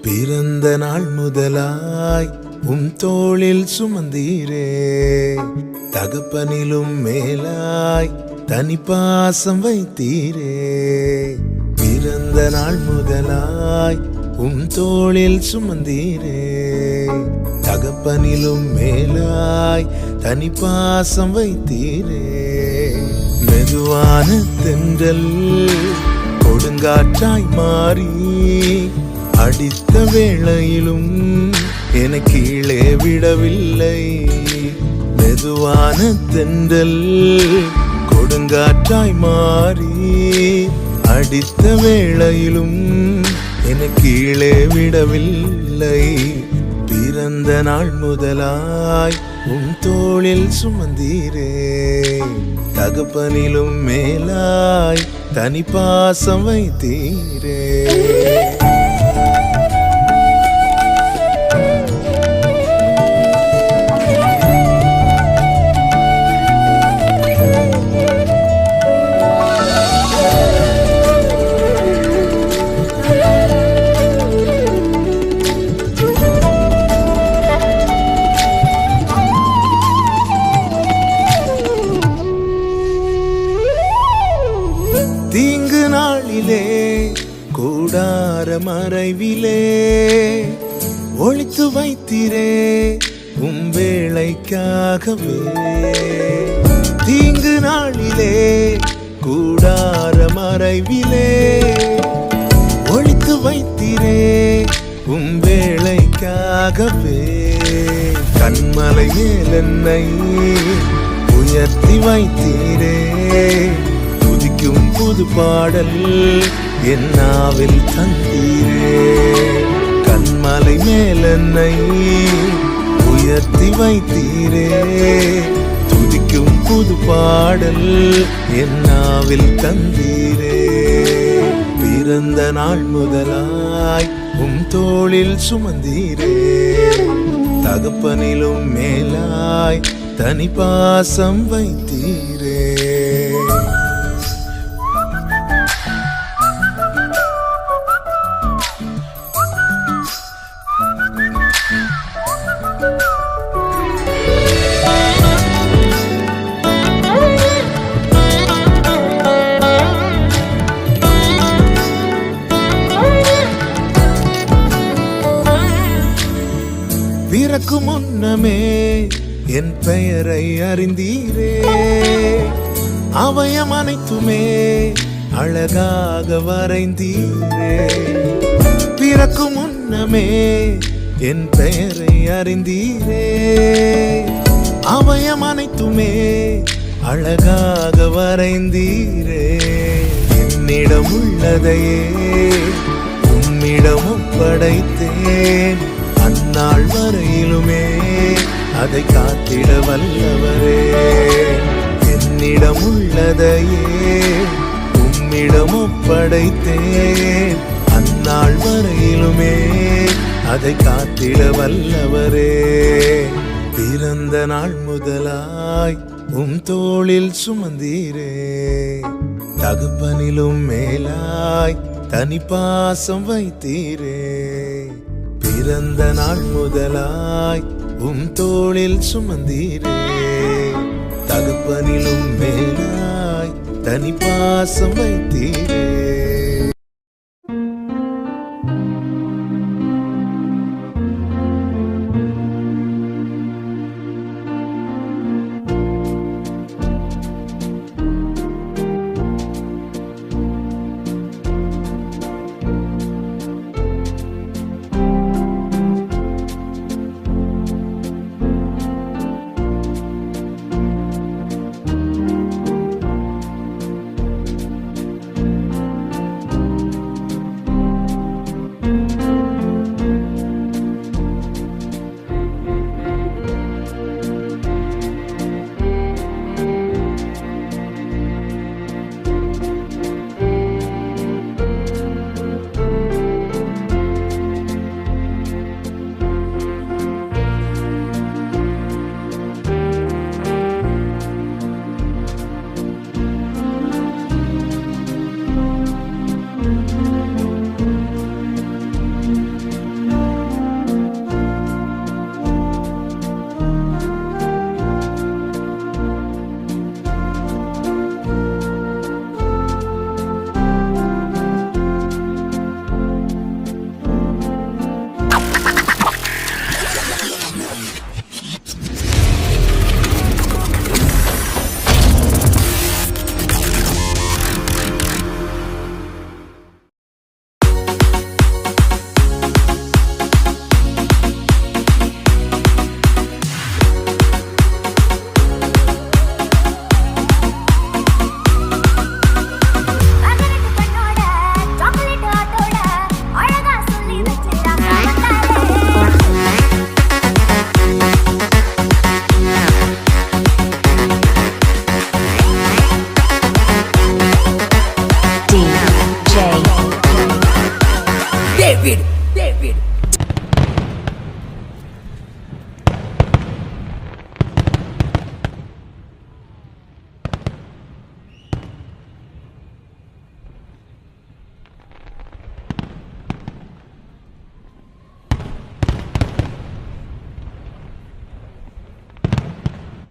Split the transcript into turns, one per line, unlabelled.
பிறந்த நாள் முதலாய் தோளில் சுமந்தீரே, தகப்பனிலும் மேலாய் தனி பாசம் வைத்தீரே. பிறந்த நாள் முதலாய் தோளில் சுமந்தீரே, தகப்பனிலும் மேலாய் தனி பாசம் வைத்தீரே. மெதுவான தென்றல் கொடுங்காற்றாய் மாறி அடித்த வேளையிலும் என கீழே விடவில்லை. மெதுவான தென்றல் கொடுங்காற்றாய் மாறி அடித்த வேளையிலும் என கீழே விடவில்லை. பிறந்த நாள் முதலாய் தோளில் சுமந்தீரே, தகப்பனிலும் மேலாய் தனி பாசம் வைத்தீரே. தீங்கு நாளிலே கூடார மறைவிலே ஒளித்து வைத்தீரே வேளைக்காகவே. தீங்கு நாளிலே கூடார மறைவிலே ஒளித்து வைத்தீரே வேளைக்காகவே. கண்மலை மேல் என்னை உயர்த்தி வைத்தீரே, துதிக்கும் புது பாடல் என் நாவில் தந்தீரே. கண்மலை மேல் என்னை உயர்த்தி வைத்தீரே, துதிக்கும் புது பாடல் என் நாவில் தந்தீரே. பிறந்த நாள் முதலாய் தோளில் சுமந்தீரே, தகப்பனிலும் மேலாய் தனி பாசம் வைத்தீரே. பிறக்கு முன்னமே என் பெயரை அறிந்தீரே, அவயம் அனைத்துமே அழகாக வரைந்தீரே. பிறக்கு முன்னமே என் பெயரை அறிந்தீரே, அவயம் அனைத்துமே அழகாக வரைந்தீரே. என்னிடம் உள்ளதையே உம்மிடம் ஒப்படைத்தேன், அந்நாள் வரையிலுமே அதை காத்திட வல்லவரே. என்னிடம் உள்ளதையே உம்மிடம் ஒப்படைத்தேன், அந்நாள் வரையிலுமே அதை காத்திட வல்லவரே. பிறந்த நாள் முதலாய் தோளில் சுமந்தீரே, தகப்பனிலும் மேலாய் தனி பாசம் வைத்தீரே. பிறந்த நாள் முதலாய் தோளில் சுமந்தீரே, தகப்பனிலும் மேலாய் தனி பாசம் வைத்தீரே.